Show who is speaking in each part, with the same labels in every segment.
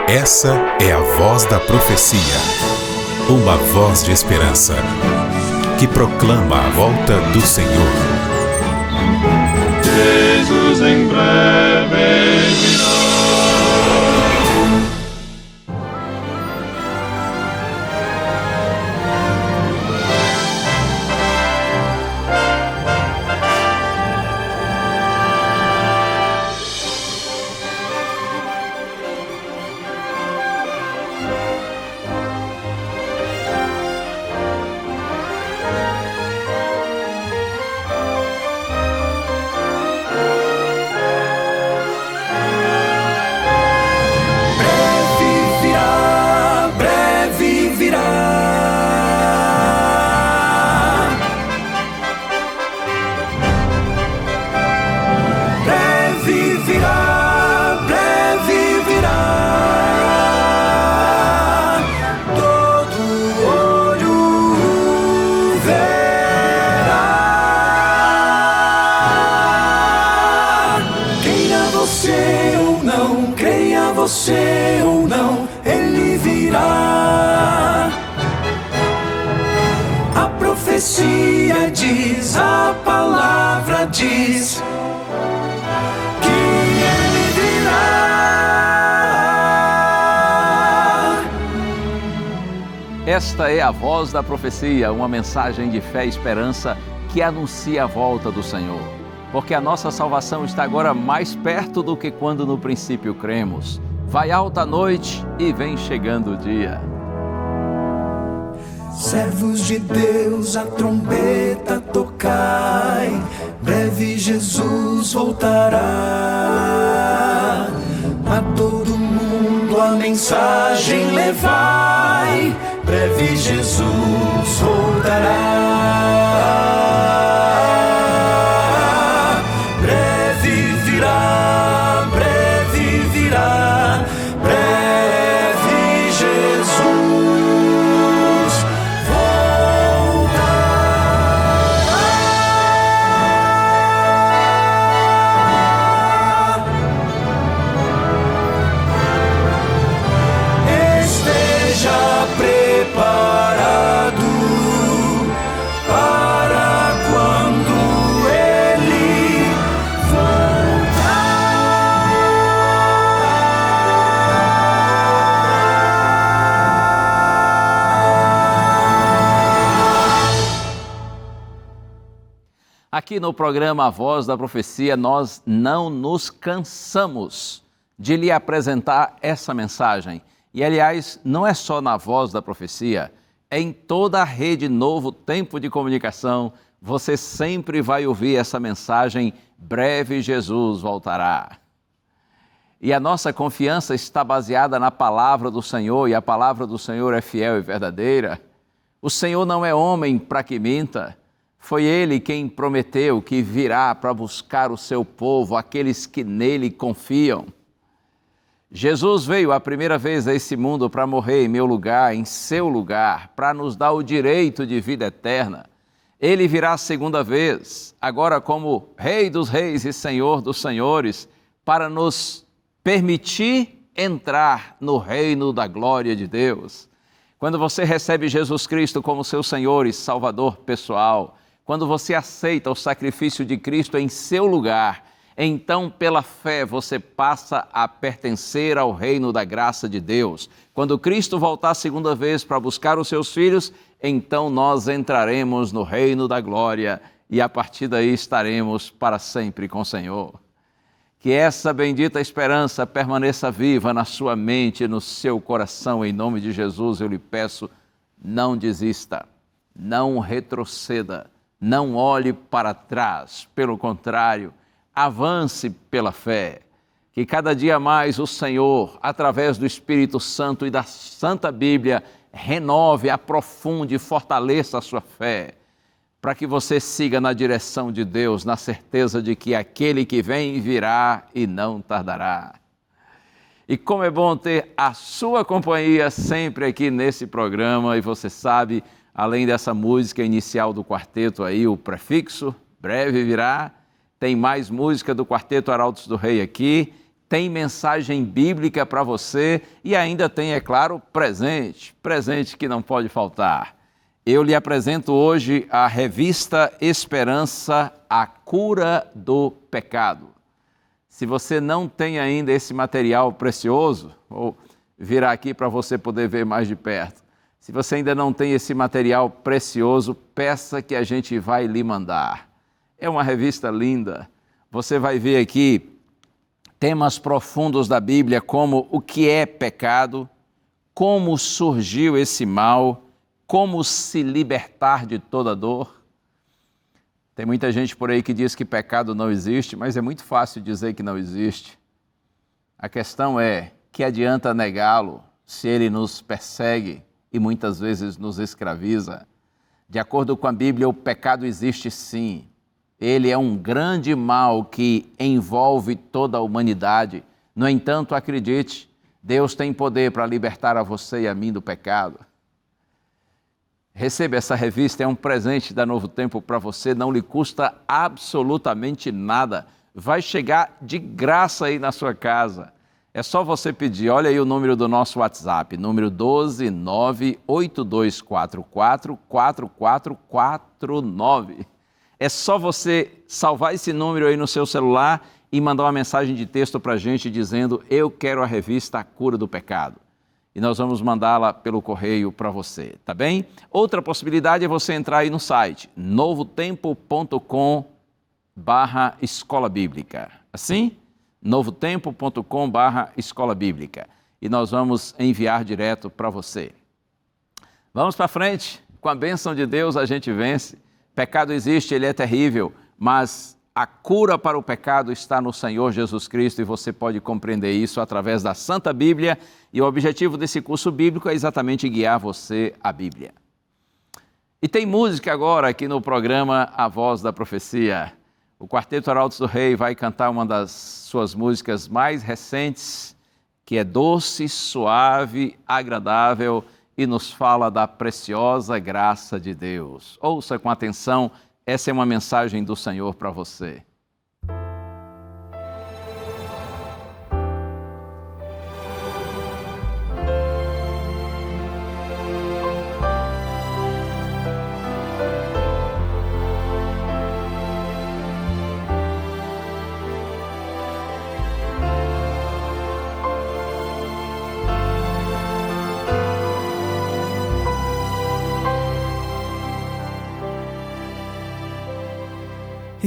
Speaker 1: Essa é a voz da profecia, uma voz de esperança, que proclama a volta do Senhor.
Speaker 2: Jesus em breve virá.
Speaker 3: Você ou não, ele virá. A profecia diz, a palavra diz que ele virá.
Speaker 4: Esta é a voz da profecia, uma mensagem de fé e esperança que anuncia a volta do Senhor. Porque a nossa salvação está agora mais perto do que quando no princípio cremos. Vai alta a noite e vem chegando o dia.
Speaker 3: Servos de Deus, a trombeta tocai, breve Jesus voltará. A todo mundo a mensagem levai, breve Jesus voltará.
Speaker 4: Aqui no programa A Voz da Profecia, nós não nos cansamos de lhe apresentar essa mensagem. E, aliás, não é só na Voz da Profecia, é em toda a rede Novo Tempo de Comunicação. Você sempre vai ouvir essa mensagem, breve Jesus voltará. E a nossa confiança está baseada na palavra do Senhor, e a palavra do Senhor é fiel e verdadeira. O Senhor não é homem para que minta. Foi Ele quem prometeu que virá para buscar o seu povo, aqueles que nele confiam. Jesus veio a primeira vez a esse mundo para morrer em meu lugar, em seu lugar, para nos dar o direito de vida eterna. Ele virá a segunda vez, agora como Rei dos Reis e Senhor dos Senhores, para nos permitir entrar no reino da glória de Deus. Quando você recebe Jesus Cristo como seu Senhor e Salvador pessoal, quando você aceita o sacrifício de Cristo em seu lugar, então pela fé você passa a pertencer ao reino da graça de Deus. Quando Cristo voltar a segunda vez para buscar os seus filhos, então nós entraremos no reino da glória e a partir daí estaremos para sempre com o Senhor. Que essa bendita esperança permaneça viva na sua mente e no seu coração. Em nome de Jesus eu lhe peço, não desista, não retroceda. Não olhe para trás, pelo contrário, avance pela fé. Que cada dia mais o Senhor, através do Espírito Santo e da Santa Bíblia, renove, aprofunde e fortaleça a sua fé, para que você siga na direção de Deus, na certeza de que aquele que vem virá e não tardará. E como é bom ter a sua companhia sempre aqui nesse programa, e você sabe, além dessa música inicial do quarteto aí, o prefixo, breve virá, tem mais música do Quarteto Arautos do Rei aqui, tem mensagem bíblica para você e ainda tem, é claro, presente que não pode faltar. Eu lhe apresento hoje a revista Esperança, a cura do pecado. Se você não tem ainda esse material precioso, vou virar aqui para você poder ver mais de perto. Se você ainda não tem esse material precioso, peça que a gente vai lhe mandar. É uma revista linda. Você vai ver aqui temas profundos da Bíblia, como o que é pecado, como surgiu esse mal, como se libertar de toda dor. Tem muita gente por aí que diz que pecado não existe, mas é muito fácil dizer que não existe. A questão é, que adianta negá-lo se ele nos persegue e muitas vezes nos escraviza? De acordo com a Bíblia, o pecado existe sim. Ele é um grande mal que envolve toda a humanidade. No entanto, acredite, Deus tem poder para libertar a você e a mim do pecado. Receba essa revista, é um presente da Novo Tempo para você, não lhe custa absolutamente nada. Vai chegar de graça aí na sua casa. É só você pedir, olha aí o número do nosso WhatsApp, número 12982444449. É só você salvar esse número aí no seu celular e mandar uma mensagem de texto para a gente dizendo: eu quero a revista A Cura do Pecado. E nós vamos mandá-la pelo correio para você, tá bem? Outra possibilidade é você entrar aí no site novotempo.com/escola bíblica. Assim? novotempo.com/escola bíblica. E nós vamos enviar direto para você. Vamos para frente. Com a bênção de Deus a gente vence. Pecado existe, ele é terrível, mas a cura para o pecado está no Senhor Jesus Cristo e você pode compreender isso através da Santa Bíblia. E o objetivo desse curso bíblico é exatamente guiar você à Bíblia. E tem música agora aqui no programa A Voz da Profecia. O Quarteto Arautos do Rei vai cantar uma das suas músicas mais recentes, que é doce, suave, agradável e nos fala da preciosa graça de Deus. Ouça com atenção, essa é uma mensagem do Senhor para você.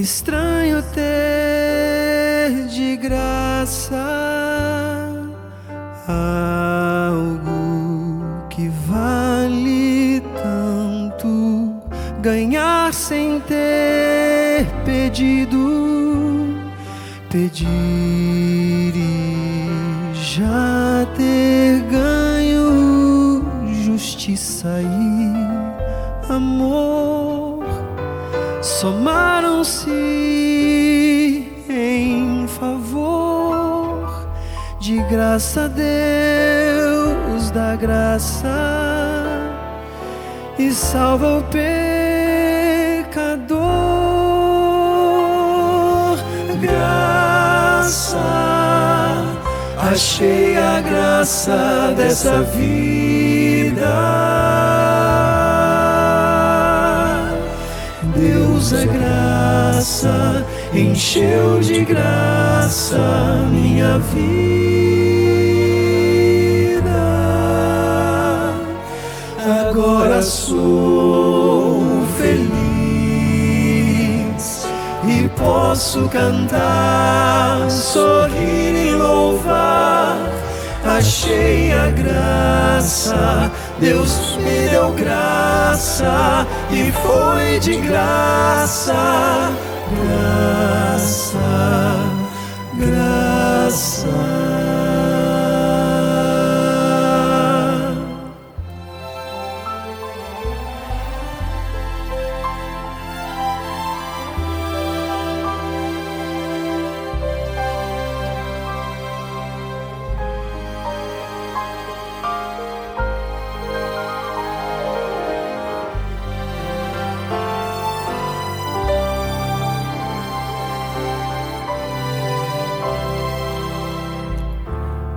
Speaker 3: Estranho ter de graça algo que vale tanto, ganhar sem ter pedido, pedir e já ter ganho, justiça e amor somaram-se em favor de graça a Deus dá graça e salva o pecador. Graça, achei a graça dessa vida. Deus é graça, encheu de graça minha vida. Agora sou feliz e posso cantar, sorrir e louvar. Achei a graça, Deus me deu graça e foi de graça, graça, graça.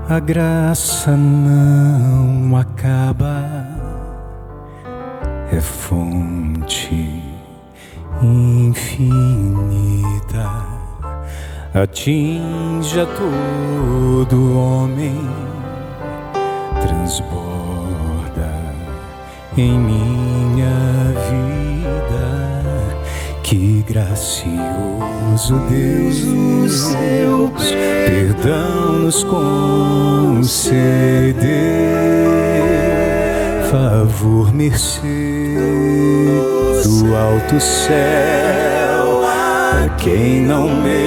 Speaker 3: A graça não acaba, é fonte infinita, atinge a todo homem, transborda em minha vida. Que gracioso Deus, o seu perdão nos conceder, favor, mercê do alto céu a quem não mereceu.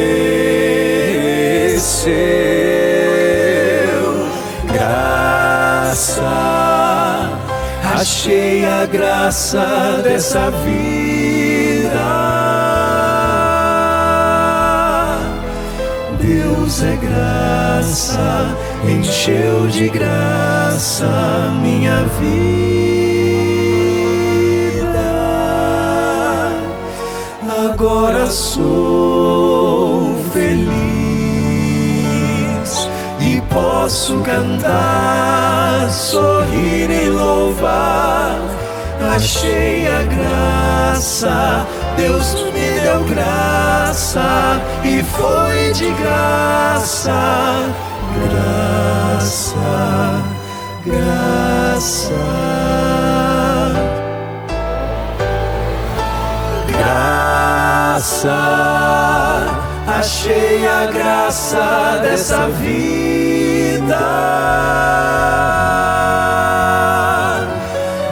Speaker 3: Graça, achei a graça dessa vida. Deus é graça, encheu de graça minha vida. Agora sou feliz e posso cantar, sorrir e louvar. Achei a graça, Deus me deu graça e foi de graça, graça, graça, graça. Achei a graça dessa vida.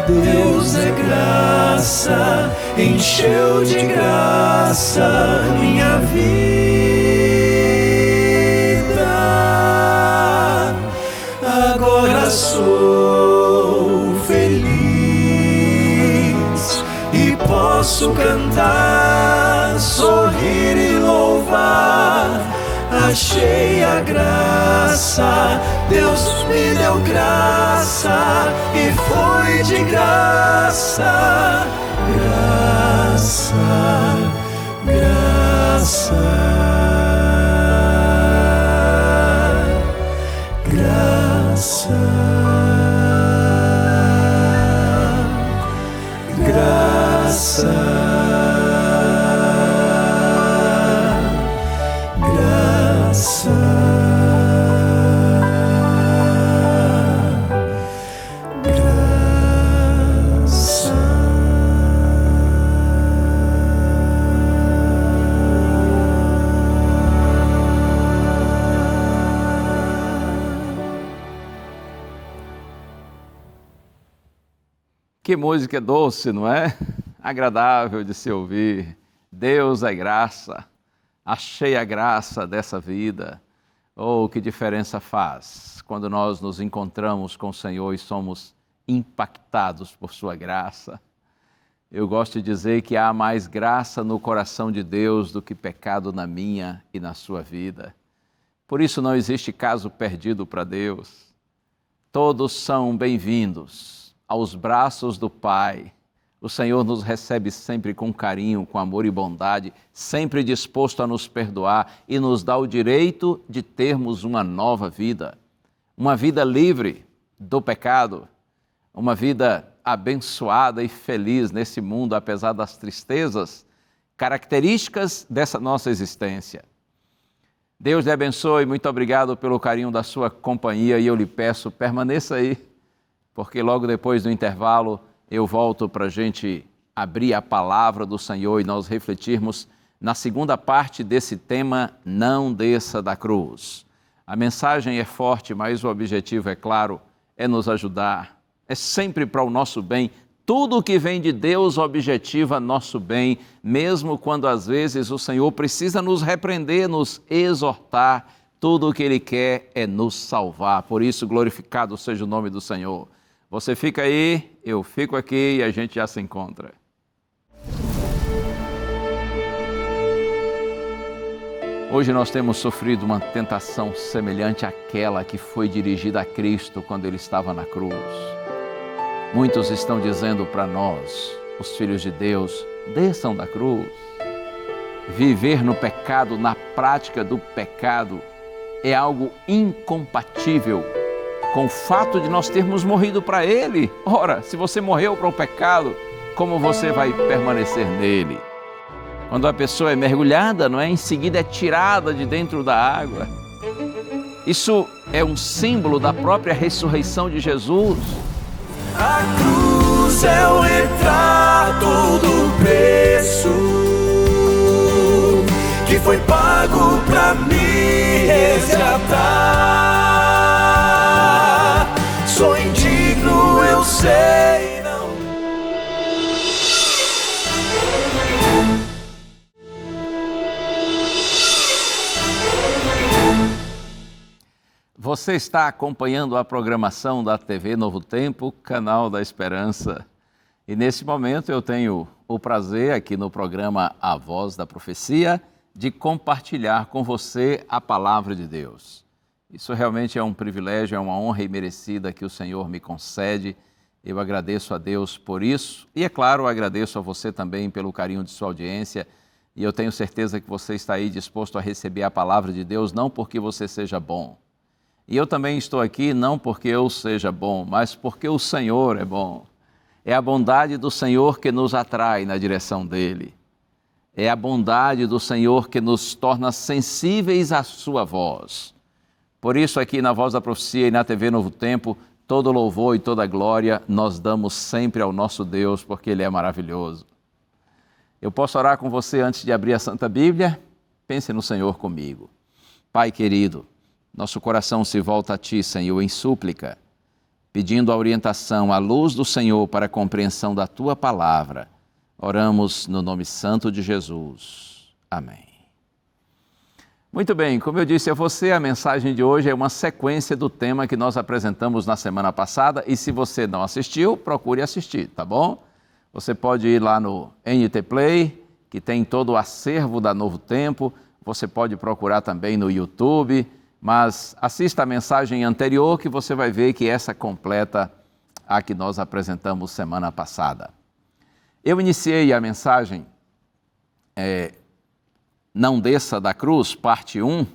Speaker 3: Deus é graça, encheu de graça minha vida. Agora sou feliz e posso cantar, sorrir e louvar. Achei a graça, Deus me deu graça e foi de graça, graça, graça, graça, graça.
Speaker 4: Que música doce, não é? Agradável de se ouvir. Deus é graça. Achei a graça dessa vida. Oh, que diferença faz quando nós nos encontramos com o Senhor e somos impactados por sua graça. Eu gosto de dizer que há mais graça no coração de Deus do que pecado na minha e na sua vida. Por isso não existe caso perdido para Deus. Todos são bem-vindos aos braços do Pai. O Senhor nos recebe sempre com carinho, com amor e bondade, sempre disposto a nos perdoar e nos dá o direito de termos uma nova vida. Uma vida livre do pecado, uma vida abençoada e feliz nesse mundo, apesar das tristezas características dessa nossa existência. Deus lhe abençoe, muito obrigado pelo carinho da sua companhia e eu lhe peço, permaneça aí, porque logo depois do intervalo eu volto para a gente abrir a palavra do Senhor e nós refletirmos na segunda parte desse tema, Não Desça da Cruz. A mensagem é forte, mas o objetivo, é claro, é nos ajudar, é sempre para o nosso bem. Tudo o que vem de Deus objetiva nosso bem, mesmo quando às vezes o Senhor precisa nos repreender, nos exortar. Tudo o que Ele quer é nos salvar. Por isso, glorificado seja o nome do Senhor. Você fica aí, eu fico aqui e a gente já se encontra. Hoje nós temos sofrido uma tentação semelhante àquela que foi dirigida a Cristo quando Ele estava na cruz. Muitos estão dizendo para nós, os filhos de Deus, desçam da cruz. Viver no pecado, na prática do pecado, é algo incompatível com o fato de nós termos morrido para Ele. Ora, se você morreu para o pecado, como você vai permanecer nele? Quando a pessoa é mergulhada, não é? Em seguida é tirada de dentro da água. Isso é um símbolo da própria ressurreição de Jesus.
Speaker 3: A cruz é o retrato do preço que foi pago pra me resgatar. Sou indigno, eu sei, não.
Speaker 4: Você está acompanhando a programação da TV Novo Tempo, Canal da Esperança. E nesse momento eu tenho o prazer aqui no programa A Voz da Profecia de compartilhar com você a palavra de Deus. Isso realmente é um privilégio, é uma honra imerecida que o Senhor me concede. Eu agradeço a Deus por isso e, é claro, agradeço a você também pelo carinho de sua audiência. E eu tenho certeza que você está aí disposto a receber a palavra de Deus, não porque você seja bom. E eu também estou aqui não porque eu seja bom, mas porque o Senhor é bom. É a bondade do Senhor que nos atrai na direção dEle. É a bondade do Senhor que nos torna sensíveis à sua voz. Por isso aqui na Voz da Profecia e na TV Novo Tempo, todo louvor e toda glória nós damos sempre ao nosso Deus, porque Ele é maravilhoso. Eu posso orar com você antes de abrir a Santa Bíblia? Pense no Senhor comigo. Pai querido, nosso coração se volta a Ti, Senhor, em súplica, pedindo a orientação, a luz do Senhor para a compreensão da Tua palavra. Oramos no nome santo de Jesus. Amém. Muito bem, como eu disse a você, a mensagem de hoje é uma sequência do tema que nós apresentamos na semana passada e se você não assistiu, procure assistir, tá bom? Você pode ir lá no NT Play, que tem todo o acervo da Novo Tempo, você pode procurar também no YouTube, mas assista a mensagem anterior que você vai ver que essa completa a que nós apresentamos semana passada. Eu iniciei a mensagem Não Desça da Cruz, parte 1,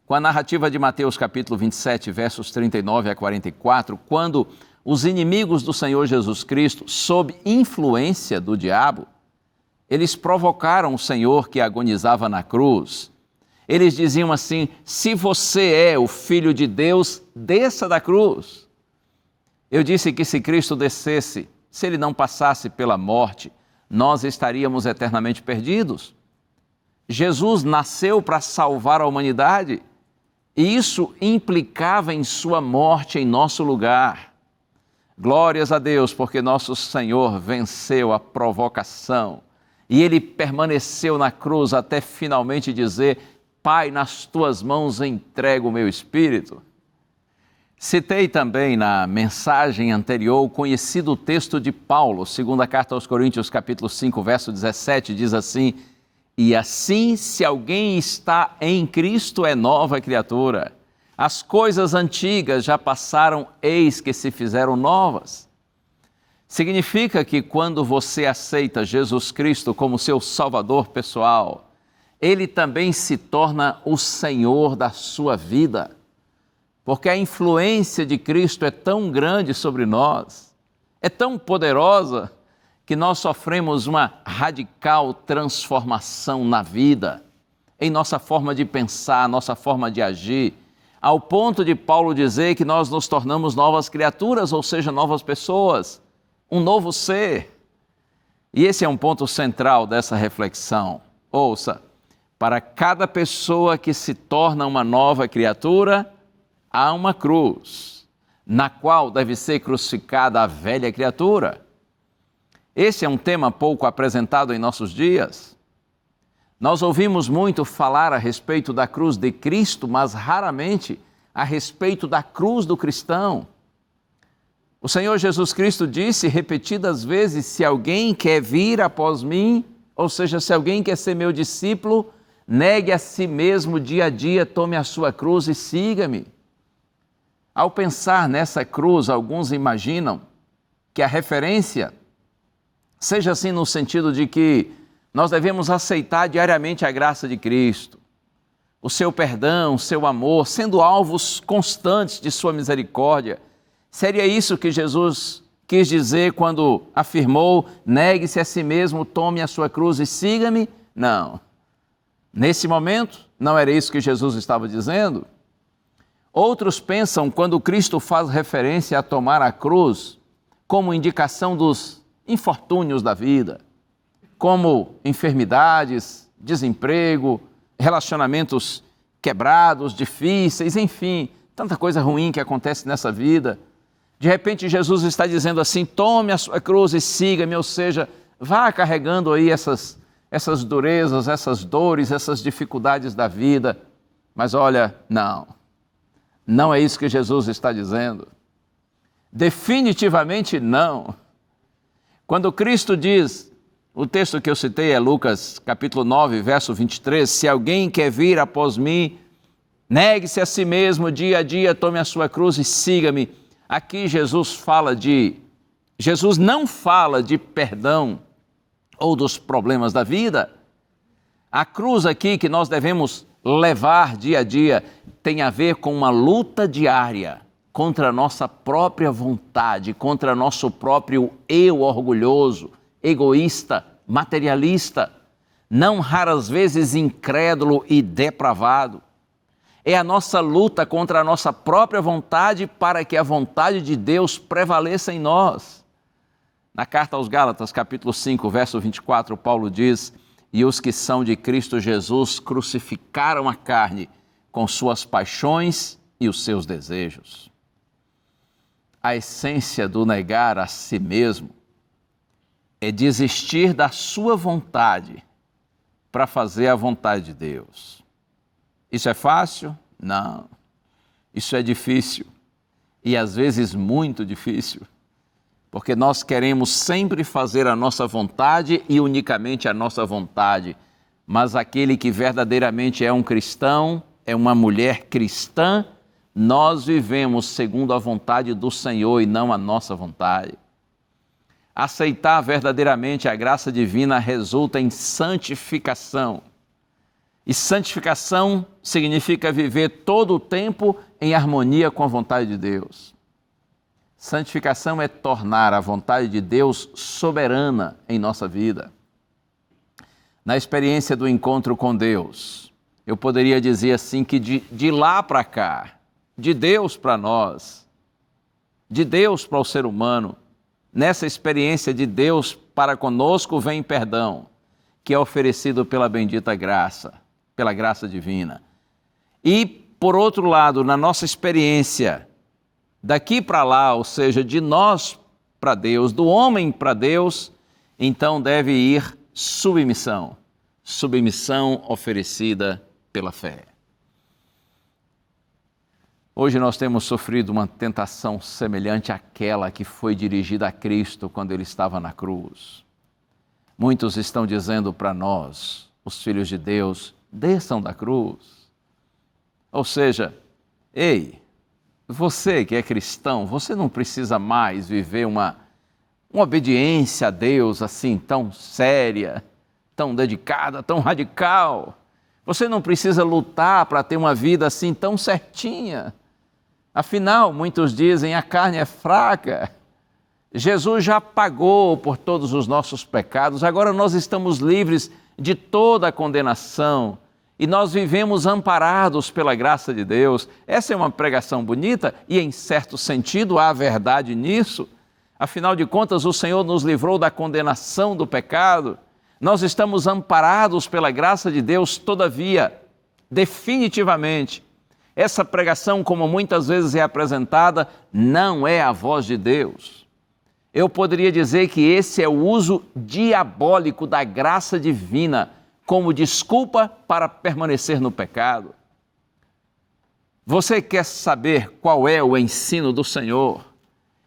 Speaker 4: com a narrativa de Mateus capítulo 27, versos 39 a 44, quando os inimigos do Senhor Jesus Cristo, sob influência do diabo, eles provocaram o Senhor que agonizava na cruz. Eles diziam assim: se você é o Filho de Deus, desça da cruz. Eu disse que se Cristo descesse, se Ele não passasse pela morte, nós estaríamos eternamente perdidos. Jesus nasceu para salvar a humanidade e isso implicava em sua morte em nosso lugar. Glórias a Deus, porque nosso Senhor venceu a provocação e Ele permaneceu na cruz até finalmente dizer: Pai, nas Tuas mãos entrego o meu espírito. Citei também na mensagem anterior o conhecido texto de Paulo, segunda carta aos Coríntios, capítulo 5, verso 17, diz assim: e assim, se alguém está em Cristo, é nova criatura. As coisas antigas já passaram, eis que se fizeram novas. Significa que quando você aceita Jesus Cristo como seu Salvador pessoal, Ele também se torna o Senhor da sua vida, porque a influência de Cristo é tão grande sobre nós, é tão poderosa, que nós sofremos uma radical transformação na vida, em nossa forma de pensar, nossa forma de agir, ao ponto de Paulo dizer que nós nos tornamos novas criaturas, ou seja, novas pessoas, um novo ser. E esse é um ponto central dessa reflexão. Ouça, para cada pessoa que se torna uma nova criatura, há uma cruz, na qual deve ser crucificada a velha criatura. Esse é um tema pouco apresentado em nossos dias. Nós ouvimos muito falar a respeito da cruz de Cristo, mas raramente a respeito da cruz do cristão. O Senhor Jesus Cristo disse repetidas vezes: se alguém quer vir após mim, ou seja, se alguém quer ser meu discípulo, negue a si mesmo dia a dia, tome a sua cruz e siga-me. Ao pensar nessa cruz, alguns imaginam que a referência seja assim no sentido de que nós devemos aceitar diariamente a graça de Cristo. o seu perdão, o seu amor, sendo alvos constantes de sua misericórdia. Seria isso que Jesus quis dizer quando afirmou: negue-se a si mesmo, tome a sua cruz e siga-me? Não. Nesse momento, não era isso que Jesus estava dizendo. Outros pensam, quando Cristo faz referência a tomar a cruz, como indicação dos infortúnios da vida, como enfermidades, desemprego, relacionamentos quebrados, difíceis, enfim, tanta coisa ruim que acontece nessa vida. De repente Jesus está dizendo assim: tome a sua cruz e siga-me, ou seja, vá carregando aí essas durezas, essas dores, essas dificuldades da vida. Mas olha, não é isso que Jesus está dizendo. Definitivamente não. Quando Cristo diz, o texto que eu citei é Lucas capítulo 9, verso 23, se alguém quer vir após mim, negue-se a si mesmo, dia a dia, tome a sua cruz e siga-me. Aqui Jesus não fala de perdão ou dos problemas da vida. A cruz aqui que nós devemos levar dia a dia tem a ver com uma luta diária contra a nossa própria vontade, contra nosso próprio eu orgulhoso, egoísta, materialista, não raras vezes incrédulo e depravado. É a nossa luta contra a nossa própria vontade para que a vontade de Deus prevaleça em nós. Na carta aos Gálatas, capítulo 5, verso 24, Paulo diz: e os que são de Cristo Jesus crucificaram a carne com suas paixões e os seus desejos. A essência do negar a si mesmo é desistir da sua vontade para fazer a vontade de Deus. Isso é fácil? Não. Isso é difícil. E às vezes muito difícil. Porque nós queremos sempre fazer a nossa vontade e unicamente a nossa vontade. Mas aquele que verdadeiramente é um cristão, é uma mulher cristã, nós vivemos segundo a vontade do Senhor e não a nossa vontade. Aceitar verdadeiramente a graça divina resulta em santificação. E santificação significa viver todo o tempo em harmonia com a vontade de Deus. Santificação é tornar a vontade de Deus soberana em nossa vida. Na experiência do encontro com Deus, eu poderia dizer assim que de lá para cá, de Deus para nós, de Deus para o ser humano, nessa experiência de Deus para conosco vem perdão, que é oferecido pela bendita graça, pela graça divina. E, por outro lado, na nossa experiência daqui para lá, ou seja, de nós para Deus, do homem para Deus, então deve ir submissão. Submissão oferecida pela fé. Hoje nós temos sofrido uma tentação semelhante àquela que foi dirigida a Cristo quando Ele estava na cruz. Muitos estão dizendo para nós, os filhos de Deus, desçam da cruz. Ou seja, ei, você que é cristão, você não precisa mais viver uma obediência a Deus assim tão séria, tão dedicada, tão radical. Você não precisa lutar para ter uma vida assim tão certinha. Afinal, muitos dizem, a carne é fraca. Jesus já pagou por todos os nossos pecados, agora nós estamos livres de toda a condenação e nós vivemos amparados pela graça de Deus. Essa é uma pregação bonita e, em certo sentido, há verdade nisso. Afinal de contas, o Senhor nos livrou da condenação do pecado. Nós estamos amparados pela graça de Deus, todavia, definitivamente, essa pregação, como muitas vezes é apresentada, não é a voz de Deus. Eu poderia dizer que esse é o uso diabólico da graça divina como desculpa para permanecer no pecado. Você quer saber qual é o ensino do Senhor?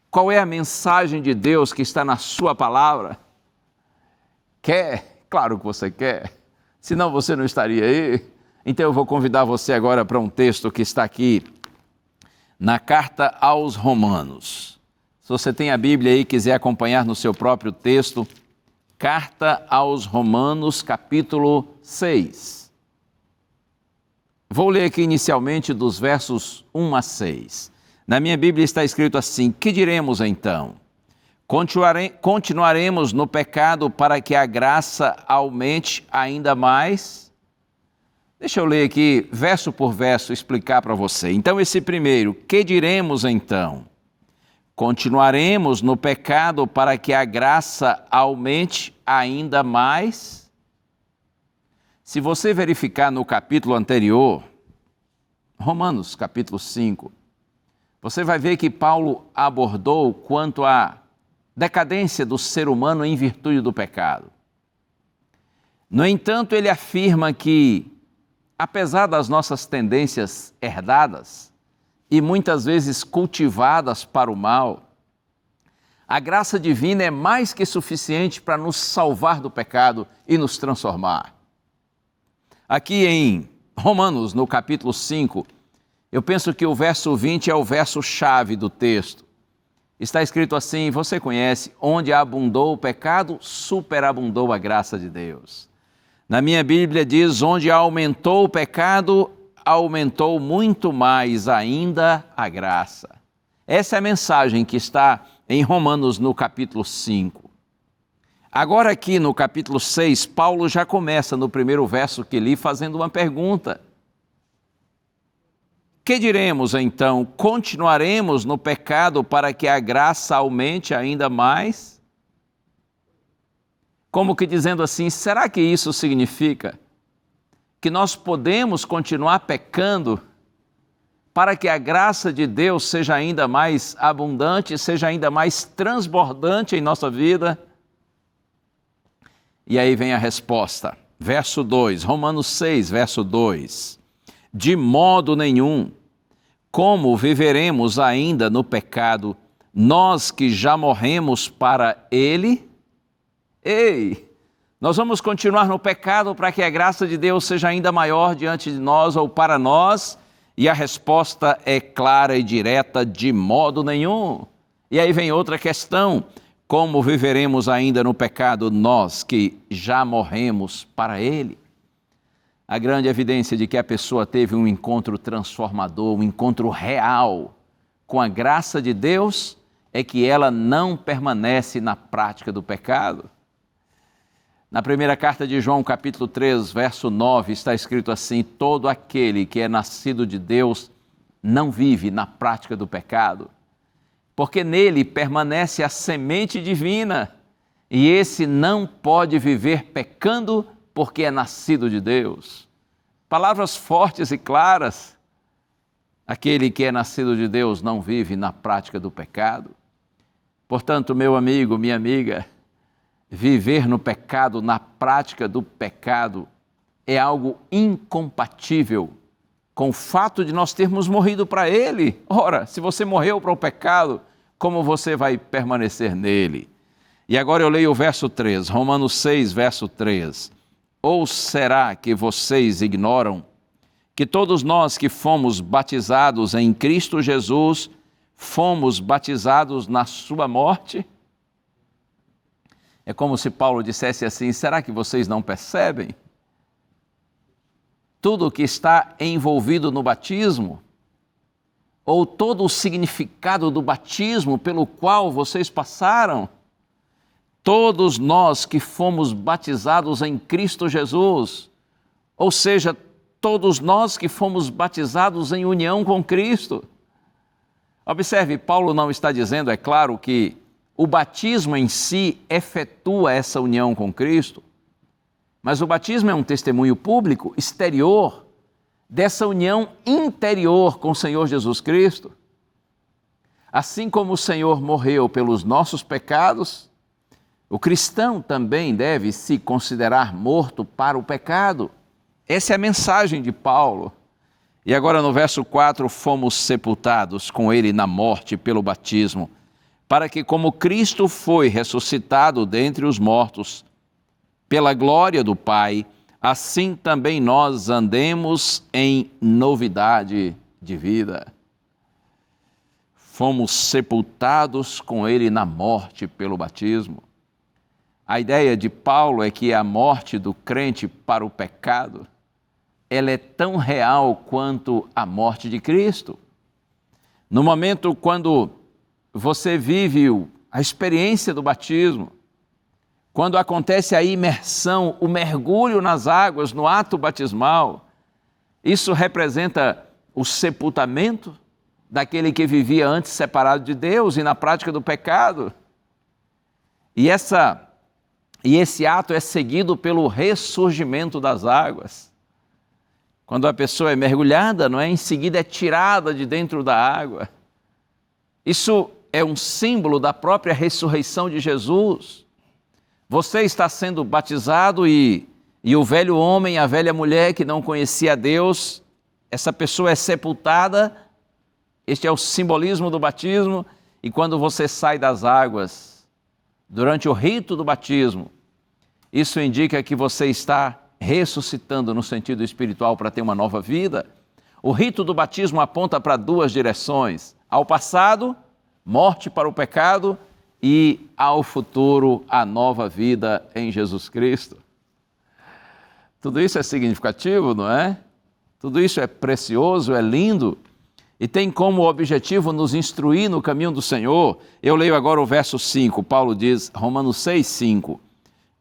Speaker 4: Qual é a mensagem de Deus que está na sua palavra? Quer? Claro que você quer. Senão você não estaria aí. Então eu vou convidar você agora para um texto que está aqui na carta aos Romanos. Se você tem a Bíblia aí e quiser acompanhar no seu próprio texto, carta aos Romanos, capítulo 6. Vou ler aqui inicialmente dos versos 1 a 6. Na minha Bíblia está escrito assim: que diremos então? Continuaremos no pecado para que a graça aumente ainda mais? Deixa eu ler aqui, verso por verso, explicar para você. Então, esse primeiro, que diremos então? Continuaremos no pecado para que a graça aumente ainda mais? Se você verificar no capítulo anterior, Romanos capítulo 5, você vai ver que Paulo abordou quanto à decadência do ser humano em virtude do pecado. No entanto, ele afirma que, apesar das nossas tendências herdadas e muitas vezes cultivadas para o mal, a graça divina é mais que suficiente para nos salvar do pecado e nos transformar. Aqui em Romanos, no capítulo 5, eu penso que o verso 20 é o verso-chave do texto. Está escrito assim, você conhece: onde abundou o pecado, superabundou a graça de Deus. Na minha Bíblia diz: onde aumentou o pecado, aumentou muito mais ainda a graça. Essa é a mensagem que está em Romanos no capítulo 5. Agora aqui no capítulo 6, Paulo já começa no primeiro verso que li fazendo uma pergunta. Que diremos então? Continuaremos no pecado para que a graça aumente ainda mais? Como que dizendo assim, será que isso significa que nós podemos continuar pecando para que a graça de Deus seja ainda mais abundante, seja ainda mais transbordante em nossa vida? E aí vem a resposta, verso 2, Romanos 6, verso 2. De modo nenhum, como viveremos ainda no pecado, nós que já morremos para ele? Ei, nós vamos continuar no pecado para que a graça de Deus seja ainda maior diante de nós ou para nós? E a resposta é clara e direta: de modo nenhum. E aí vem outra questão: como viveremos ainda no pecado, nós que já morremos para ele? A grande evidência de que a pessoa teve um encontro transformador, um encontro real com a graça de Deus, é que ela não permanece na prática do pecado. Na primeira carta de João, capítulo 3, verso 9, está escrito assim: todo aquele que é nascido de Deus não vive na prática do pecado, porque nele permanece a semente divina, e esse não pode viver pecando porque é nascido de Deus. Palavras fortes e claras. Aquele que é nascido de Deus não vive na prática do pecado. Portanto, meu amigo, minha amiga, viver no pecado, na prática do pecado, é algo incompatível com o fato de nós termos morrido para ele. Ora, se você morreu para o pecado, como você vai permanecer nele? E agora eu leio o verso 3, Romanos 6, verso 3. Ou será que vocês ignoram que todos nós que fomos batizados em Cristo Jesus, fomos batizados na sua morte? É como se Paulo dissesse assim: será que vocês não percebem tudo o que está envolvido no batismo? Ou todo o significado do batismo pelo qual vocês passaram? Todos nós que fomos batizados em Cristo Jesus, ou seja, todos nós que fomos batizados em união com Cristo. Observe, Paulo não está dizendo, é claro, que o batismo em si efetua essa união com Cristo, mas o batismo é um testemunho público, exterior, dessa união interior com o Senhor Jesus Cristo. Assim como o Senhor morreu pelos nossos pecados, o cristão também deve se considerar morto para o pecado. Essa é a mensagem de Paulo. E agora no verso 4, fomos sepultados com ele na morte pelo batismo, para que como Cristo foi ressuscitado dentre os mortos, pela glória do Pai, assim também nós andemos em novidade de vida. Fomos sepultados com ele na morte pelo batismo. A ideia de Paulo é que a morte do crente para o pecado ela é tão real quanto a morte de Cristo. No momento quando você vive a experiência do batismo, quando acontece a imersão, o mergulho nas águas, no ato batismal, isso representa o sepultamento daquele que vivia antes separado de Deus e na prática do pecado. E esse ato é seguido pelo ressurgimento das águas. Quando a pessoa é mergulhada, não é? Em seguida é tirada de dentro da água. Isso é um símbolo da própria ressurreição de Jesus. Você está sendo batizado e o velho homem, a velha mulher que não conhecia Deus, essa pessoa é sepultada. Este é o simbolismo do batismo. E quando você sai das águas, durante o rito do batismo, isso indica que você está ressuscitando no sentido espiritual para ter uma nova vida. O rito do batismo aponta para duas direções: ao passado, morte para o pecado, e ao futuro, a nova vida em Jesus Cristo. Tudo isso é significativo, não é? Tudo isso é precioso, é lindo e tem como objetivo nos instruir no caminho do Senhor. Eu leio agora o verso 5, Paulo diz, Romanos 6, 5,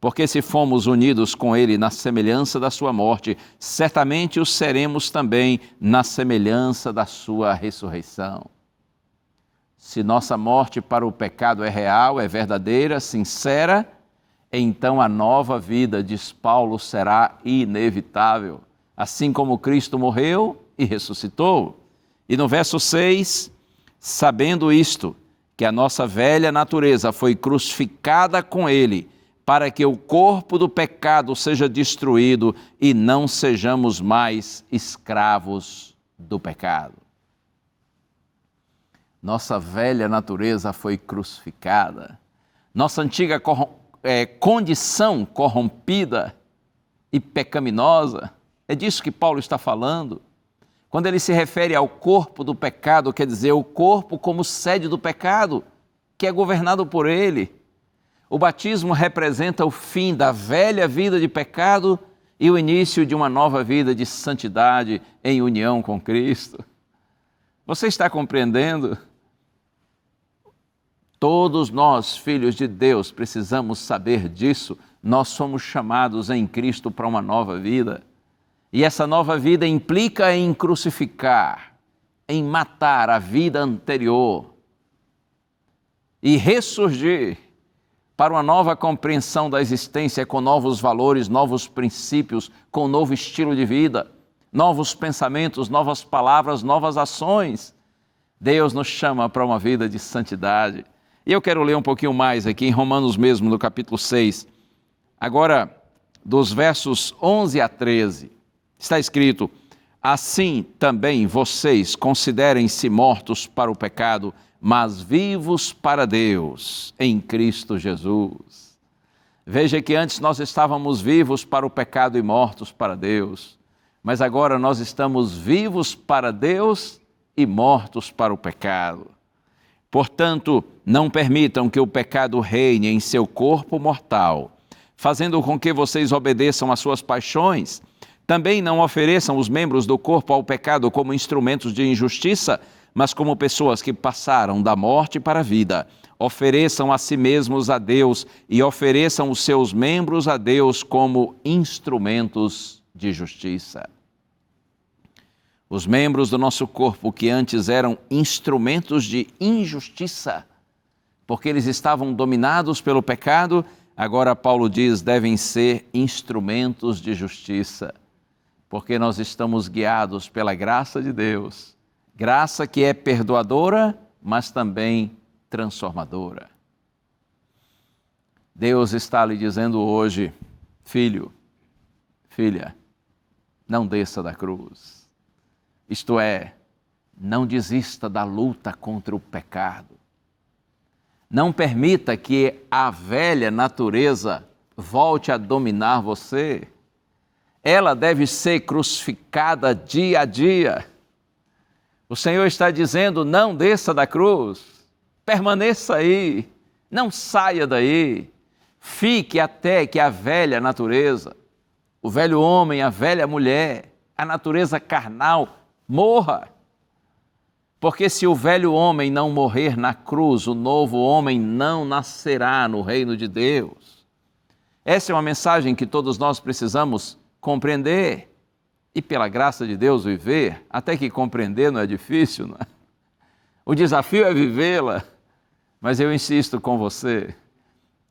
Speaker 4: porque se fomos unidos com Ele na semelhança da sua morte, certamente o seremos também na semelhança da sua ressurreição. Se nossa morte para o pecado é real, é verdadeira, sincera, então a nova vida, diz Paulo, será inevitável, assim como Cristo morreu e ressuscitou. E no verso 6, sabendo isto, que a nossa velha natureza foi crucificada com Ele, para que o corpo do pecado seja destruído e não sejamos mais escravos do pecado. Nossa velha natureza foi crucificada. Nossa antiga condição corrompida e pecaminosa, é disso que Paulo está falando. Quando ele se refere ao corpo do pecado, quer dizer o corpo como sede do pecado, que é governado por ele. O batismo representa o fim da velha vida de pecado e o início de uma nova vida de santidade em união com Cristo. Você está compreendendo? Todos nós, filhos de Deus, precisamos saber disso. Nós somos chamados em Cristo para uma nova vida. E essa nova vida implica em crucificar, em matar a vida anterior e ressurgir para uma nova compreensão da existência com novos valores, novos princípios, com um novo estilo de vida, novos pensamentos, novas palavras, novas ações. Deus nos chama para uma vida de santidade. E eu quero ler um pouquinho mais aqui em Romanos mesmo, no capítulo 6. Agora, dos versos 11 a 13, está escrito: assim também vocês considerem-se mortos para o pecado, mas vivos para Deus, em Cristo Jesus. Veja que antes nós estávamos vivos para o pecado e mortos para Deus, mas agora nós estamos vivos para Deus e mortos para o pecado. Portanto, não permitam que o pecado reine em seu corpo mortal, fazendo com que vocês obedeçam às suas paixões. Também não ofereçam os membros do corpo ao pecado como instrumentos de injustiça, mas como pessoas que passaram da morte para a vida. Ofereçam a si mesmos a Deus e ofereçam os seus membros a Deus como instrumentos de justiça. Os membros do nosso corpo que antes eram instrumentos de injustiça, porque eles estavam dominados pelo pecado, agora Paulo diz, devem ser instrumentos de justiça, porque nós estamos guiados pela graça de Deus, graça que é perdoadora, mas também transformadora. Deus está lhe dizendo hoje, filho, filha, não desça da cruz. Isto é, não desista da luta contra o pecado. Não permita que a velha natureza volte a dominar você. Ela deve ser crucificada dia a dia. O Senhor está dizendo, não desça da cruz, permaneça aí, não saia daí. Fique até que a velha natureza, o velho homem, a velha mulher, a natureza carnal morra. Porque se o velho homem não morrer na cruz, o novo homem não nascerá no reino de Deus. Essa é uma mensagem que todos nós precisamos compreender e, pela graça de Deus, viver. Até que compreender não é difícil, não é? O desafio é vivê-la. Mas eu insisto com você,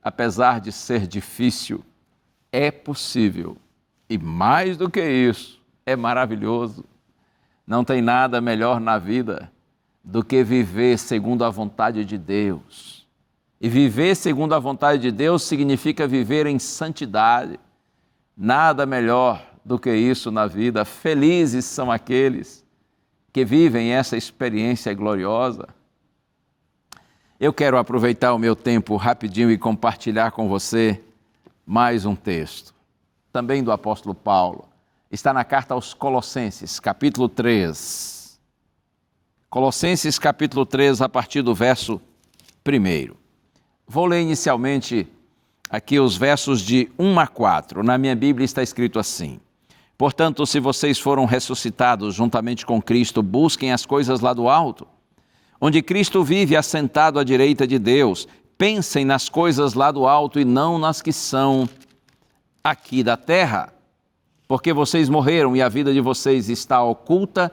Speaker 4: apesar de ser difícil, é possível. E mais do que isso, é maravilhoso. Não tem nada melhor na vida do que viver segundo a vontade de Deus. E viver segundo a vontade de Deus significa viver em santidade. Nada melhor do que isso na vida. Felizes são aqueles que vivem essa experiência gloriosa. Eu quero aproveitar o meu tempo rapidinho e compartilhar com você mais um texto, também do apóstolo Paulo. Está na carta aos Colossenses, capítulo 3. Colossenses, capítulo 3, a partir do verso 1. Vou ler inicialmente aqui os versos de 1 a 4. Na minha Bíblia está escrito assim: Portanto, se vocês foram ressuscitados juntamente com Cristo, busquem as coisas lá do alto, onde Cristo vive assentado à direita de Deus. Pensem nas coisas lá do alto e não nas que são aqui da terra, porque vocês morreram e a vida de vocês está oculta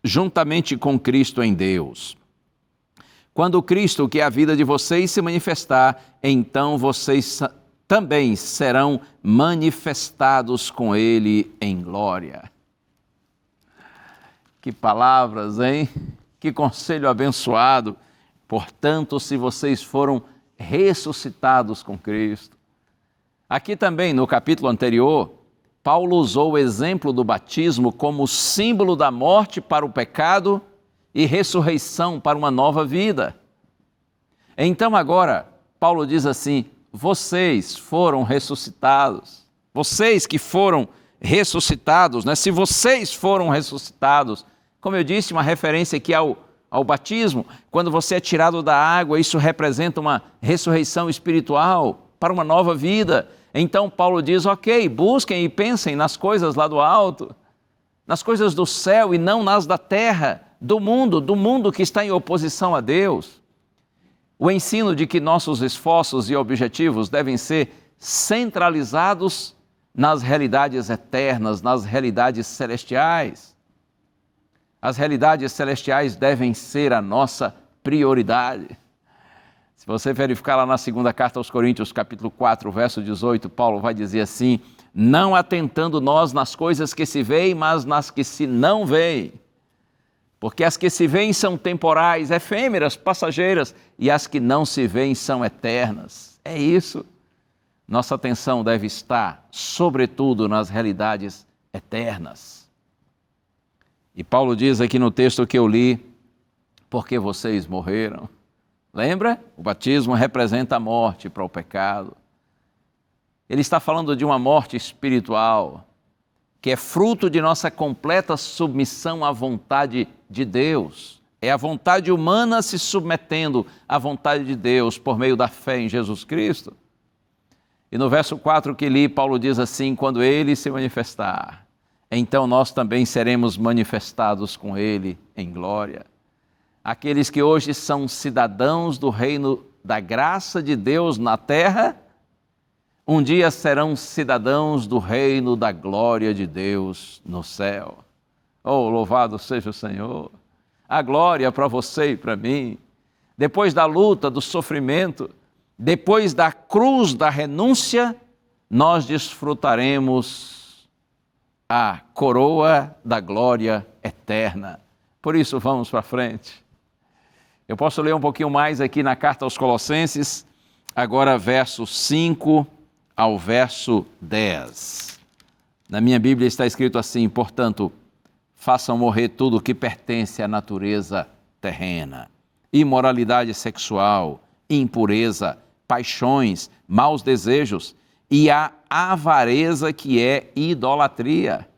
Speaker 4: juntamente com Cristo em Deus. Quando Cristo, que é a vida de vocês, se manifestar, então vocês também serão manifestados com Ele em glória. Que palavras, hein? Que conselho abençoado. Portanto, se vocês foram ressuscitados com Cristo. Aqui também, no capítulo anterior, Paulo usou o exemplo do batismo como símbolo da morte para o pecado e ressurreição para uma nova vida. Então agora, Paulo diz assim: vocês foram ressuscitados. Vocês que foram ressuscitados, né? Se vocês foram ressuscitados, como eu disse, uma referência aqui ao batismo, quando você é tirado da água, isso representa uma ressurreição espiritual para uma nova vida. Então Paulo diz, ok, busquem e pensem nas coisas lá do alto, nas coisas do céu e não nas da terra, do mundo que está em oposição a Deus. O ensino de que nossos esforços e objetivos devem ser centralizados nas realidades eternas, nas realidades celestiais. As realidades celestiais devem ser a nossa prioridade. Se você verificar lá na segunda carta aos Coríntios, capítulo 4, verso 18, Paulo vai dizer assim: não atentando nós nas coisas que se veem, mas nas que se não veem. Porque as que se veem são temporais, efêmeras, passageiras, e as que não se veem são eternas. É isso. Nossa atenção deve estar, sobretudo, nas realidades eternas. E Paulo diz aqui no texto que eu li, porque vocês morreram. Lembra? O batismo representa a morte para o pecado. Ele está falando de uma morte espiritual, que é fruto de nossa completa submissão à vontade de Deus. É a vontade humana se submetendo à vontade de Deus por meio da fé em Jesus Cristo. E no verso 4 que li, Paulo diz assim: quando Ele se manifestar, então nós também seremos manifestados com Ele em glória. Aqueles que hoje são cidadãos do reino da graça de Deus na terra, um dia serão cidadãos do reino da glória de Deus no céu. Oh, louvado seja o Senhor! A glória para você e para mim. Depois da luta, do sofrimento, depois da cruz, da renúncia, nós desfrutaremos a coroa da glória eterna. Por isso, vamos para frente. Eu posso ler um pouquinho mais aqui na carta aos Colossenses, agora verso 5 ao verso 10. Na minha Bíblia está escrito assim: portanto, façam morrer tudo o que pertence à natureza terrena: imoralidade sexual, impureza, paixões, maus desejos e a avareza, que é idolatria.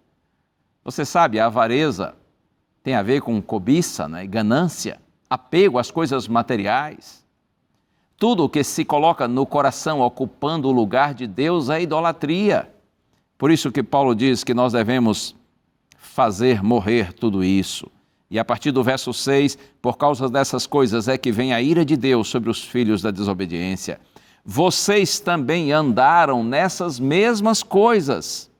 Speaker 4: Você sabe, a avareza tem a ver com cobiça, né? Ganância, apego às coisas materiais. Tudo o que se coloca no coração ocupando o lugar de Deus é idolatria. Por isso que Paulo diz que nós devemos fazer morrer tudo isso. E a partir do verso 6, por causa dessas coisas é que vem a ira de Deus sobre os filhos da desobediência. Vocês também andaram nessas mesmas coisas,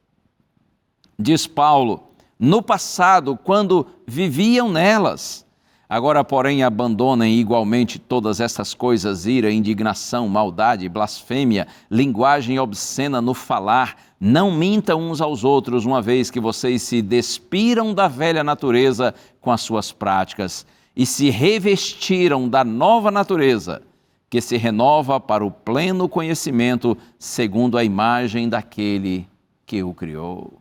Speaker 4: diz Paulo, no passado, quando viviam nelas. Agora, porém, abandonem igualmente todas essas coisas: ira, indignação, maldade, blasfêmia, linguagem obscena no falar. Não mintam uns aos outros, uma vez que vocês se despiram da velha natureza com as suas práticas e se revestiram da nova natureza, que se renova para o pleno conhecimento, segundo a imagem daquele que o criou.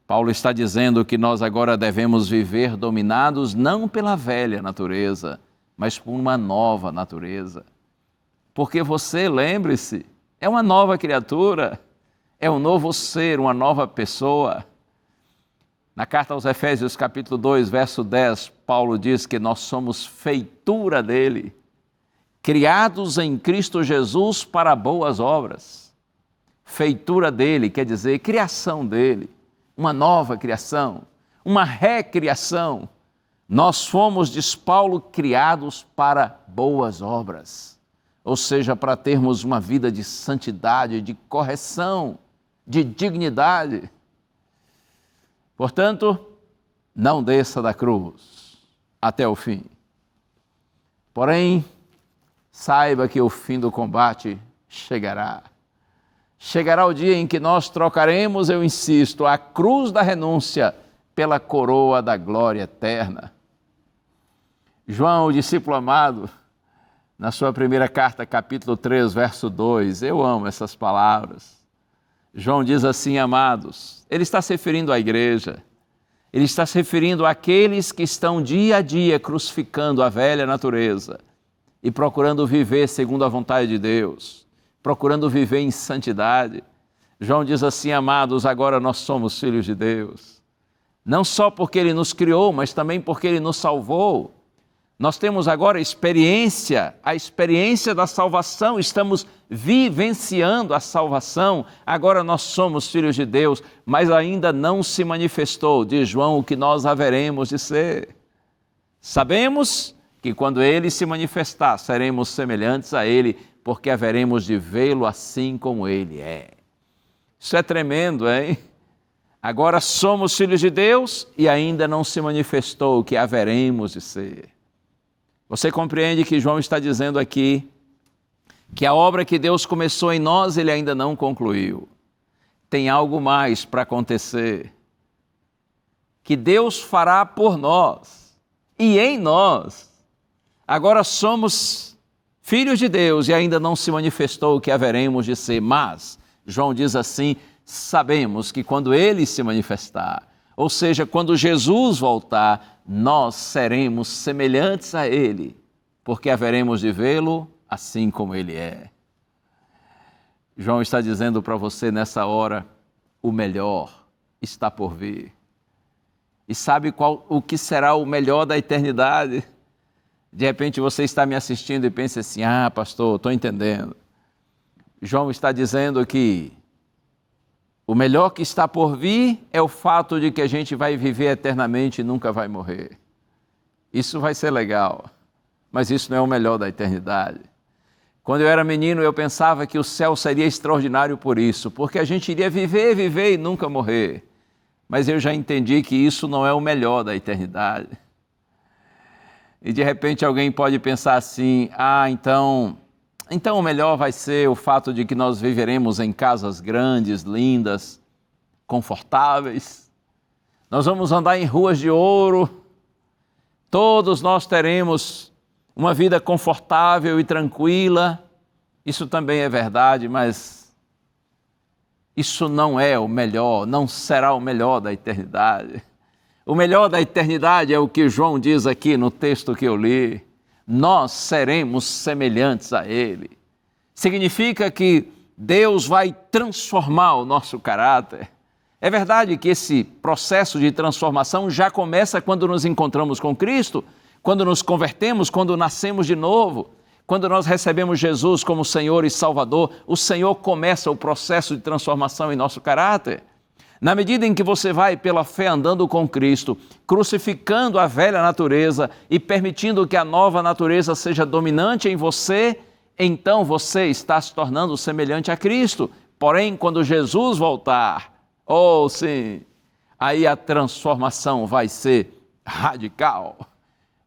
Speaker 4: Paulo está dizendo que nós agora devemos viver dominados não pela velha natureza, mas por uma nova natureza. Porque você, lembre-se, é uma nova criatura, é um novo ser, uma nova pessoa. Na carta aos Efésios, capítulo 2, verso 10, Paulo diz que nós somos feitura dele, criados em Cristo Jesus para boas obras. Feitura dele quer dizer criação dele. Uma nova criação, uma recriação. Nós fomos, diz Paulo, criados para boas obras, ou seja, para termos uma vida de santidade, de correção, de dignidade. Portanto, não desça da cruz até o fim. Porém, saiba que o fim do combate chegará. Chegará o dia em que nós trocaremos, eu insisto, a cruz da renúncia pela coroa da glória eterna. João, o discípulo amado, na sua primeira carta, capítulo 3, verso 2, eu amo essas palavras. João diz assim: amados, ele está se referindo à igreja, ele está se referindo àqueles que estão dia a dia crucificando a velha natureza e procurando viver segundo a vontade de Deus, procurando viver em santidade. João diz assim: amados, agora nós somos filhos de Deus, não só porque Ele nos criou, mas também porque Ele nos salvou. Nós temos agora a experiência da salvação, estamos vivenciando a salvação, agora nós somos filhos de Deus, mas ainda não se manifestou, diz João, o que nós haveremos de ser. Sabemos que quando Ele se manifestar, seremos semelhantes a Ele, porque haveremos de vê-lo assim como Ele é. Isso é tremendo, hein? Agora somos filhos de Deus e ainda não se manifestou o que haveremos de ser. Você compreende que João está dizendo aqui que a obra que Deus começou em nós, Ele ainda não concluiu. Tem algo mais para acontecer, que Deus fará por nós e em nós. Agora somos filhos de Deus e ainda não se manifestou o que haveremos de ser, mas, João diz assim, sabemos que quando Ele se manifestar, ou seja, quando Jesus voltar, nós seremos semelhantes a Ele, porque haveremos de vê-lo assim como Ele é. João está dizendo para você nessa hora, o melhor está por vir. E sabe o que será o melhor da eternidade? De repente você está me assistindo e pensa assim, pastor, estou entendendo. João está dizendo que o melhor que está por vir é o fato de que a gente vai viver eternamente e nunca vai morrer. Isso vai ser legal, mas isso não é o melhor da eternidade. Quando eu era menino, eu pensava que o céu seria extraordinário por isso, porque a gente iria viver e nunca morrer. Mas eu já entendi que isso não é o melhor da eternidade. E de repente alguém pode pensar assim, então o melhor vai ser o fato de que nós viveremos em casas grandes, lindas, confortáveis. Nós vamos andar em ruas de ouro. Todos nós teremos uma vida confortável e tranquila. Isso também é verdade, mas isso não é o melhor, não será o melhor da eternidade. O melhor da eternidade é o que João diz aqui no texto que eu li. Nós seremos semelhantes a Ele. Significa que Deus vai transformar o nosso caráter. É verdade que esse processo de transformação já começa quando nos encontramos com Cristo, quando nos convertemos, quando nascemos de novo, quando nós recebemos Jesus como Senhor e Salvador, o Senhor começa o processo de transformação em nosso caráter. Na medida em que você vai pela fé andando com Cristo, crucificando a velha natureza e permitindo que a nova natureza seja dominante em você, então você está se tornando semelhante a Cristo. Porém, quando Jesus voltar, oh sim, aí a transformação vai ser radical,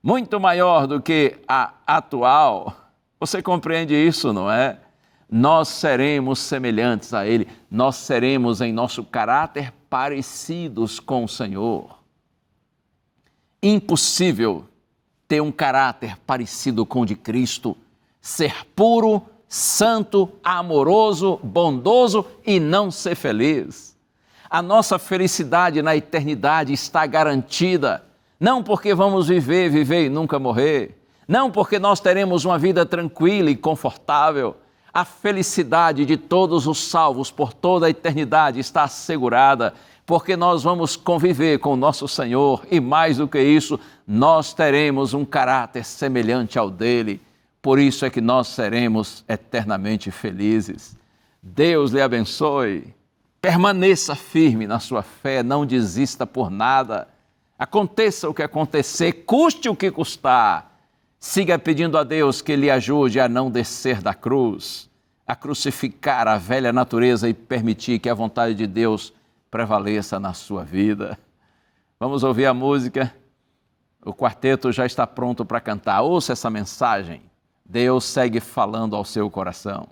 Speaker 4: muito maior do que a atual. Você compreende isso, não é? Nós seremos semelhantes a Ele, nós seremos em nosso caráter parecidos com o Senhor. Impossível ter um caráter parecido com o de Cristo, ser puro, santo, amoroso, bondoso e não ser feliz. A nossa felicidade na eternidade está garantida, não porque vamos viver e nunca morrer, não porque nós teremos uma vida tranquila e confortável. A felicidade de todos os salvos por toda a eternidade está assegurada, porque nós vamos conviver com o nosso Senhor e, mais do que isso, nós teremos um caráter semelhante ao dele. Por isso é que nós seremos eternamente felizes. Deus lhe abençoe. Permaneça firme na sua fé, não desista por nada. Aconteça o que acontecer, custe o que custar. Siga pedindo a Deus que lhe ajude a não descer da cruz, a crucificar a velha natureza e permitir que a vontade de Deus prevaleça na sua vida. Vamos ouvir a música. O quarteto já está pronto para cantar. Ouça essa mensagem. Deus segue falando ao seu coração.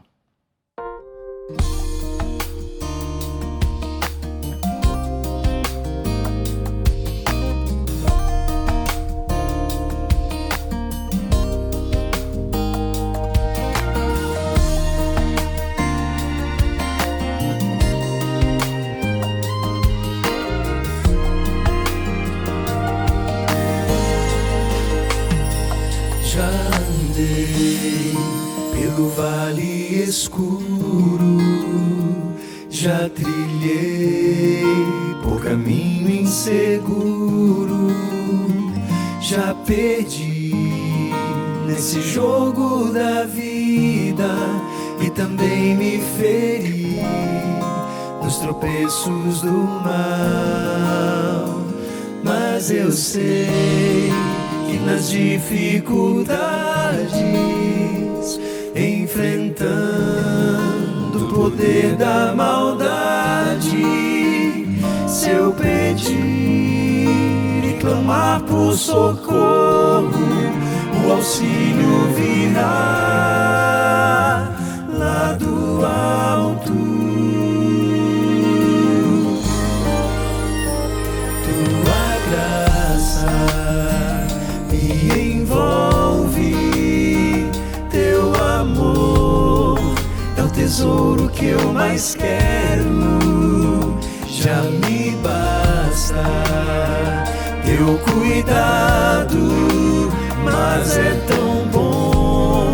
Speaker 3: Já andei pelo vale escuro, já trilhei por caminho inseguro, já perdi nesse jogo da vida e também me feri nos tropeços do mal. Mas eu sei que nas dificuldades, enfrentando o poder da maldade, se eu pedir e clamar por socorro, o auxílio virá lá do alto. Tua graça me envolve, teu amor é o tesouro que eu mais quero. Já me basta teu cuidado, mas é tão bom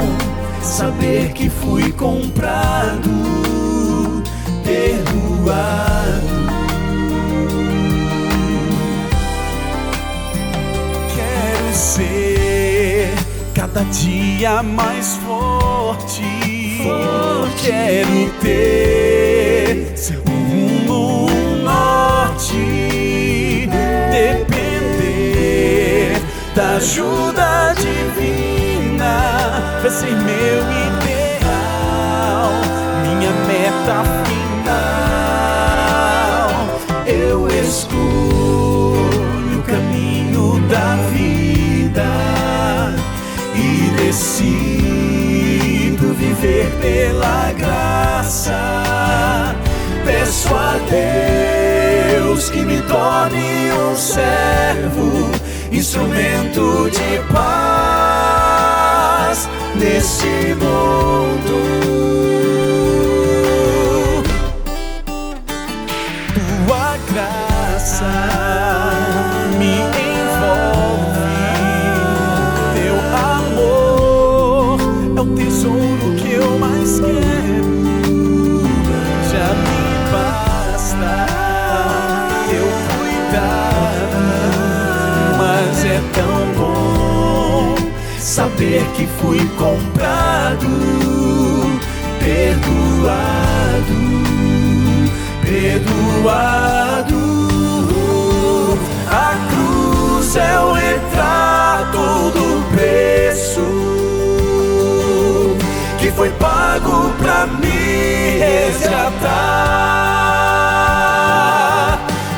Speaker 3: saber que fui comprado, perdoado. Quero ser cada dia mais forte, quero ter um rumo, um norte, depender da ajuda divina, vai ser meu ideal, minha meta final. Eu escolho o caminho da vida e decido viver pela graça. Peço a Deus que me torne um servo, instrumento de paz nesse mundo. Tua graça me envolve, teu amor é o tesouro que eu mais quero. Já me basta teu cuidado, mas é tão bom saber que fui comprado, perdoado, perdoado. A cruz é o retrato do preço que foi pago pra me resgatar.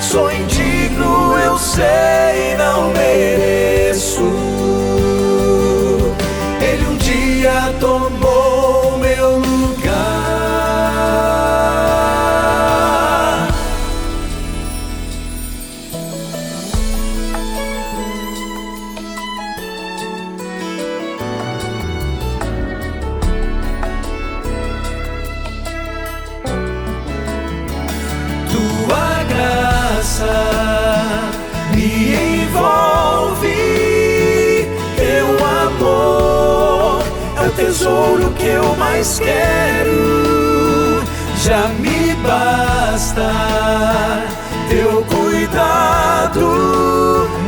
Speaker 3: Sou indigno, eu sei, não mereço. Ele um dia tomou meu lugar. Tua graça me envolve, teu amor é o tesouro que eu mais quero. Já me basta teu cuidado,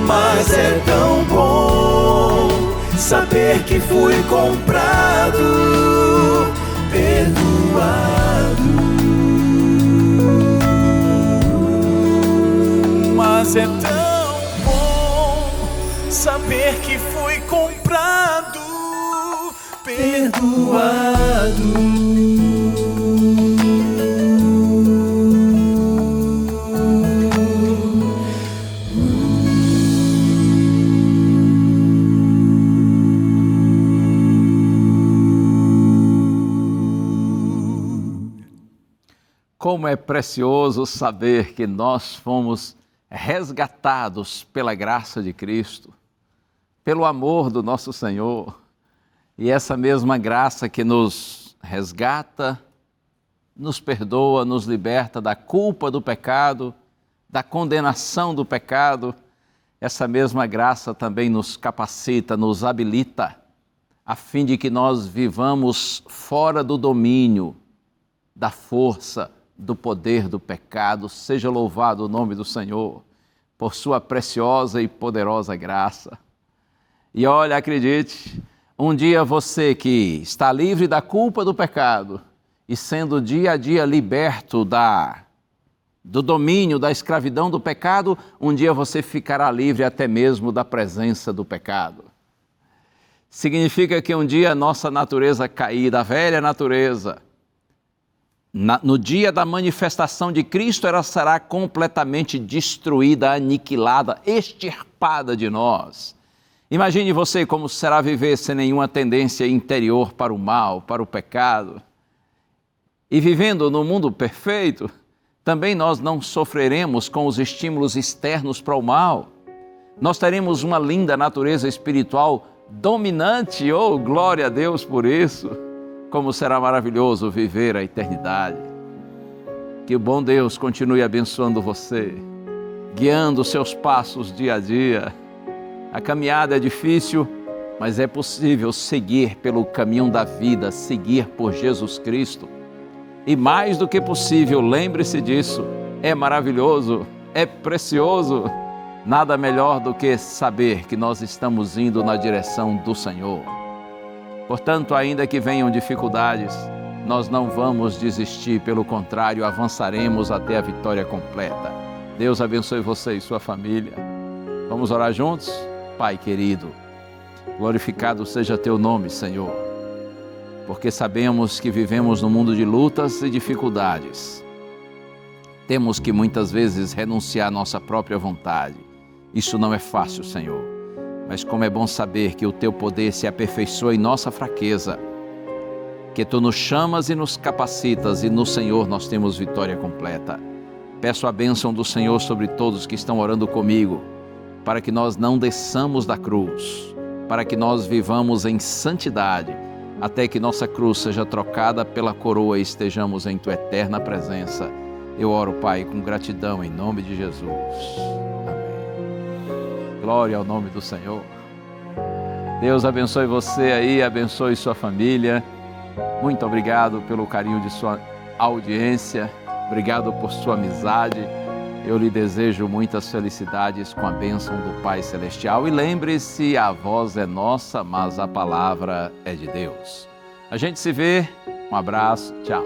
Speaker 3: mas é tão bom saber que fui comprado, perdoado. Mas é tão bom saber que fui comprado, perdoado.
Speaker 4: Como é precioso saber que nós fomos resgatados pela graça de Cristo, pelo amor do nosso Senhor. E essa mesma graça que nos resgata, nos perdoa, nos liberta da culpa do pecado, da condenação do pecado, essa mesma graça também nos capacita, nos habilita, a fim de que nós vivamos fora do domínio, da força, do poder do pecado. Seja louvado o nome do Senhor por sua preciosa e poderosa graça. E olha, acredite, um dia você que está livre da culpa do pecado e sendo dia a dia liberto do domínio, da escravidão do pecado, um dia você ficará livre até mesmo da presença do pecado. Significa que um dia a nossa natureza caída, a velha natureza, no dia da manifestação de Cristo, ela será completamente destruída, aniquilada, extirpada de nós. Imagine você como será viver sem nenhuma tendência interior para o mal, para o pecado. E vivendo no mundo perfeito, também nós não sofreremos com os estímulos externos para o mal. Nós teremos uma linda natureza espiritual dominante. Oh, glória a Deus por isso! Como será maravilhoso viver a eternidade. Que o bom Deus continue abençoando você, guiando os seus passos dia a dia. A caminhada é difícil, mas é possível seguir pelo caminho da vida, seguir por Jesus Cristo. E mais do que possível, lembre-se disso, é maravilhoso, é precioso. Nada melhor do que saber que nós estamos indo na direção do Senhor. Portanto, ainda que venham dificuldades, nós não vamos desistir, pelo contrário, avançaremos até a vitória completa. Deus abençoe você e sua família. Vamos orar juntos? Pai querido, glorificado seja teu nome, Senhor, porque sabemos que vivemos num mundo de lutas e dificuldades. Temos que muitas vezes renunciar à nossa própria vontade. Isso não é fácil, Senhor. Mas como é bom saber que o Teu poder se aperfeiçoa em nossa fraqueza, que Tu nos chamas e nos capacitas e no Senhor nós temos vitória completa. Peço a bênção do Senhor sobre todos que estão orando comigo, para que nós não desçamos da cruz, para que nós vivamos em santidade, até que nossa cruz seja trocada pela coroa e estejamos em Tua eterna presença. Eu oro, Pai, com gratidão em nome de Jesus. Glória ao nome do Senhor. Deus abençoe você aí, abençoe sua família. Muito obrigado pelo carinho de sua audiência. Obrigado por sua amizade. Eu lhe desejo muitas felicidades com a bênção do Pai Celestial. E lembre-se, a voz é nossa, mas a palavra é de Deus. A gente se vê. Um abraço. Tchau.